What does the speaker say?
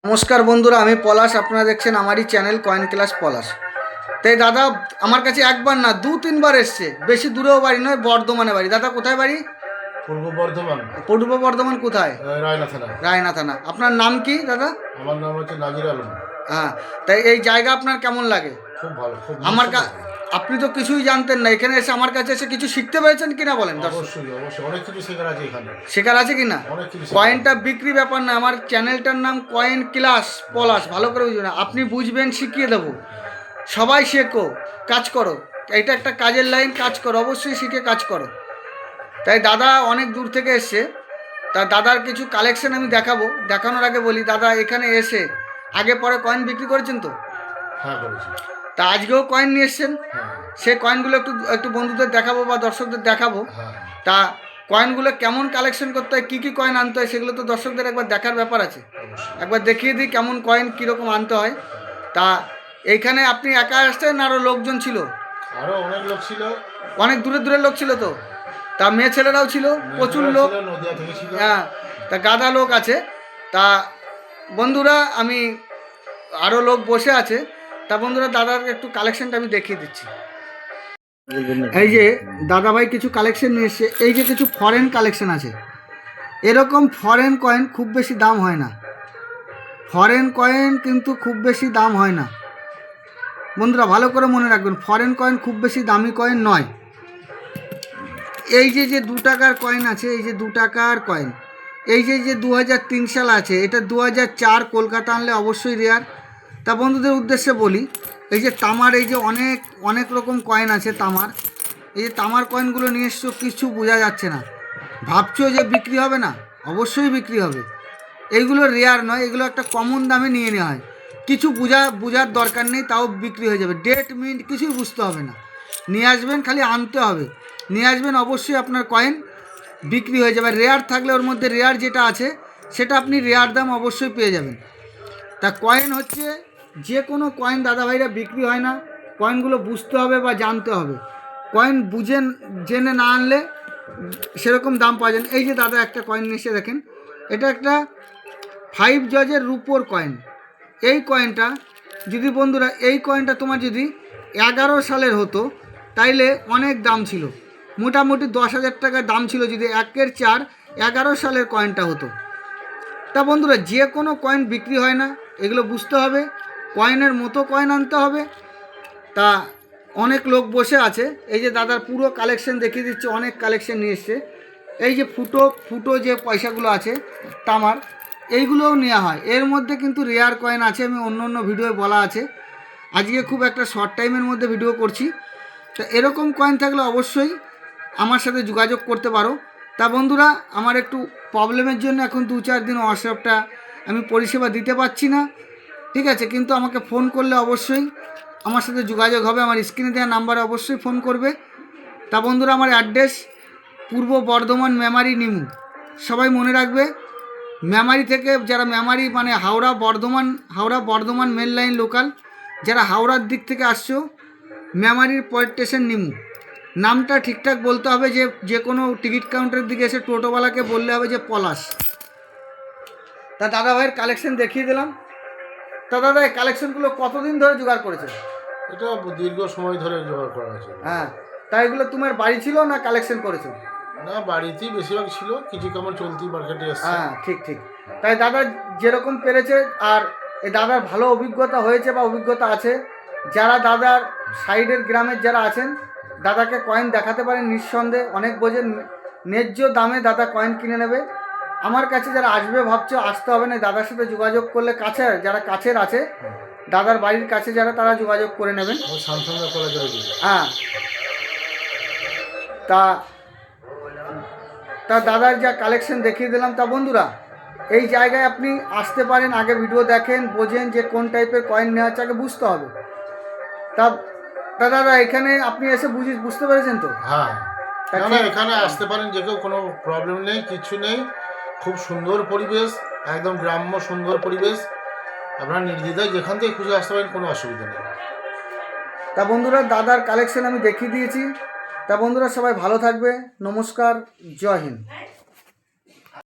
নমস্কার বন্ধুরা, আমি পলাশ। আপনারা দেখছেন আমারই চ্যানেল কয়েন ক্লাস পলাশ। তাই দাদা আমার কাছে একবার না 2-3 বার এসছে, বেশি দূরেও বাড়ি নয়, বর্ধমানে বাড়ি। দাদা কোথায় বাড়ি? পূর্ব বর্ধমান। পূর্ব বর্ধমান কোথায়? রায়না থানা। রায়না থানা। আপনার নাম কি দাদা? আমার নাম হচ্ছে নাজির আলম। হ্যাঁ, তাই এই জায়গা আপনার কেমন লাগে? খুব ভালো, খুব আমার আপনি তো কিছুই জানতেন না, এখানে এসে আমার কাছে এসে কিছু শিখতে পেরেছেন কিনা বলেন? অবশ্যই অবশ্যই অনেক কিছু শেখার আছে এখানে। শেখার আছে কিনা? অনেক কিছু। কয়েনটা বিক্রি ব্যাপার না, আমার চ্যানেলটার নাম কয়েন ক্লাস পলাশ। ভালো করে বুঝবেন, আপনি বুঝবেন, শিখিয়ে দেবো। সবাই শেখো, কাজ করো। এটা একটা কাজের লাইন, কাজ করো, অবশ্যই শিখে কাজ করো। তাই দাদা অনেক দূর থেকে এসছে, তা দাদার কিছু কালেকশন আমি দেখাবো। দেখানোর আগে বলি, দাদা এখানে এসে আগে পরে কয়েন বিক্রি করেছেন তো? হ্যাঁ, করেছি। তা আজকেও কয়েন নিয়ে এসছেন। হ্যাঁ, সে কয়েনগুলো একটু একটু বন্ধুদের দেখাবো বা দর্শকদের দেখাবো। হ্যাঁ। তা কয়েনগুলো কেমন কালেকশন করতে হয়, কী কী কয়েন আনতে হয়, সেগুলো তো দর্শকদের একবার দেখার ব্যাপার আছে। অবশ্যই। একবার দেখিয়ে দিই কেমন কয়েন কীরকম আনতে হয়। তা এইখানে আপনি একা আসছেন না আরও লোকজন ছিল? আরো অনেক লোক ছিল। অনেক দূরের দূরের লোক ছিল তো? তা মেয়ে ছেলেরাও ছিল, প্রচুর লোক। নদিয়া থেকে ছিল। হ্যাঁ, তা গাদা লোক আছে। তা বন্ধুরা, আমি আরও লোক বসে আছে। তা বন্ধুরা, দাদার একটু কালেকশনটা আমি দেখিয়ে দিচ্ছি। এই যে দাদাভাই কিছু কালেকশন নিয়ে এসছে। এই যে কিছু ফরেন কালেকশন আছে। এরকম ফরেন কয়েন খুব বেশি দাম হয় না। ফরেন কয়েন কিন্তু খুব বেশি দাম হয় না বন্ধুরা, ভালো করে মনে রাখবেন। ফরেন কয়েন খুব বেশি দামি কয়েন নয়। এই যে 2 টাকার কয়েন আছে, এই যে 2 টাকার কয়েন, এই যে 2003 সাল আছে, এটা 2004 কলকাতা আনলে অবশ্যই রেয়ার। তা বন্ধুদের উদ্দেশ্যে বলি, এই যে তামার, এই যে অনেক অনেক রকম কয়েন আছে তামার। এই যে তামার কয়েনগুলো নিয়ে এসছো, কিছু বোঝা যাচ্ছে না। ভাবছো যে বিক্রি হবে না? অবশ্যই বিক্রি হবে। এইগুলো রেয়ার নয়, এগুলো একটা কমন দামে নিয়ে নেওয়া হয়। কিছু বোঝার দরকার নেই, তাও বিক্রি হয়ে যাবে। ডেট মিন্ট কিছুই বুঝতে হবে না। নিয়ে আসবেন, খালি আনতে হবে। নিয়ে আসবেন, অবশ্যই আপনার কয়েন বিক্রি হয়ে যাবে। রেয়ার থাকলে ওর মধ্যে রেয়ার যেটা আছে সেটা আপনি রেয়ার দাম অবশ্যই পেয়ে যাবেন। তা কয়েন হচ্ছে, যে কোনো কয়েন দাদাভাইরা বিক্রি হয় না। কয়েনগুলো বুঝতে হবে বা জানতে হবে। কয়েন জেনে না আনলে সেরকম দাম পাওয়া যায় না। এই যে দাদা একটা কয়েন নিয়ে দেখেন, এটা একটা 5 জজের রুপোর কয়েন। এই কয়েনটা যদি বন্ধুরা, এই কয়েনটা তোমার যদি 11 সালের হতো তাইলে অনেক দাম ছিল, মোটামুটি 10,000 টাকার দাম ছিল যদি 1/4 11 সালের কয়েনটা হতো। তা বন্ধুরা, যে কোনো কয়েন বিক্রি হয় না, এগুলো বুঝতে হবে। কয়েনের মতো কয়েন আনতে হবে। তা অনেক লোক বসে আছে। এই যে দাদার পুরো কালেকশন দেখিয়ে দিচ্ছে, অনেক কালেকশন নিয়ে এসছে। এই যে ফুটো যে পয়সাগুলো আছে তামার, এইগুলোও নেওয়া হয়। এর মধ্যে কিন্তু রেয়ার কয়েন আছে, আমি অন্য ভিডিওয়ে বলা আছে। আজকে খুব একটা শর্ট টাইমের মধ্যে ভিডিও করছি। তা এরকম কয়েন থাকলে অবশ্যই আমার সাথে যোগাযোগ করতে পারো। তা বন্ধুরা, আমার একটু প্রবলেমের জন্য এখন 2-4 দিন হোয়াটসঅ্যাপটা আমি পরিষেবা দিতে পারছি না, ঠিক আছে? কিন্তু আমাকে ফোন করলে অবশ্যই আমার সাথে যোগাযোগ হবে। আমার স্ক্রিনে দেওয়া নাম্বারে অবশ্যই ফোন করবে। তা বন্ধুরা, আমার অ্যাড্রেস পূর্ব বর্ধমান, মেমারি, নিমু। সবাই মনে রাখবে, মেমারি থেকে যারা, মেমারি মানে Howrah Bardhaman main line local, যারা হাওড়ার দিক থেকে আসছো, মেমারির পয়েন্ট স্টেশন নিমু। নামটা ঠিকঠাক বলতে হবে। যে কোনো টিকিট কাউন্টারের দিকে এসে টোটোওয়ালাকে বললে হবে যে পলাশ। তা দাদাভাইয়ের কালেকশন দেখিয়ে দিলাম। তা দাদা, এই কালেকশনগুলো কতদিন ধরে জোগাড় করেছে? এটা দীর্ঘ সময় ধরে জোগাড় করা আছে। হ্যাঁ, তাই এগুলো তোমার বাড়ি ছিল না কালেকশন করেছো? না, বাড়িতেই বেশিরভাগ ছিল, কিছু কেমন চলতি মার্কেটে এসছে। হ্যাঁ, ঠিক। তাই দাদা যেরকম পেরেছে, আর এই দাদার ভালো অভিজ্ঞতা হয়েছে বা অভিজ্ঞতা আছে, যারা দাদার সাইডের গ্রামের যারা আছেন, দাদাকে কয়েন দেখাতে পারেন নিঃসন্দেহে। অনেক বোঝেন, ন্যায্য দামে দাদা কয়েন কিনে নেবে। আমার কাছে যারা আসবে ভাবছো, আসতে হবে না, দাদার সাথে যোগাযোগ করলে, যারা কাছের আছে, দাদার বাড়ির কাছে যারা, তারা যোগাযোগ করে নেবেন। হ্যাঁ, তা দাদার যা কালেকশন দেখিয়ে দিলাম। তা বন্ধুরা, এই জায়গায় আপনি আসতে পারেন, আগে ভিডিও দেখেন, বোঝেন যে কোন টাইপের কয়েন নেওয়া হচ্ছে, আগে বুঝতে হবে। তা দাদা এখানে আপনি এসে বুঝতে পেরেছেন তো? হ্যাঁ, এখানে আসতে পারেন, যে কেউ, কোনো প্রবলেম নেই, কিছু নেই। খুব সুন্দর পরিবেশ, একদম গ্রাম্য সুন্দর পরিবেশ। আপনারা নির্দ্বিধায় যেখান থেকে খুঁজে আসতে পারেন, কোনো অসুবিধা নেই। তা বন্ধুরা, দাদার কালেকশন আমি দেখিয়ে দিয়েছি। তা বন্ধুরা, সবাই ভালো থাকবে। নমস্কার, জয় হিন্দ।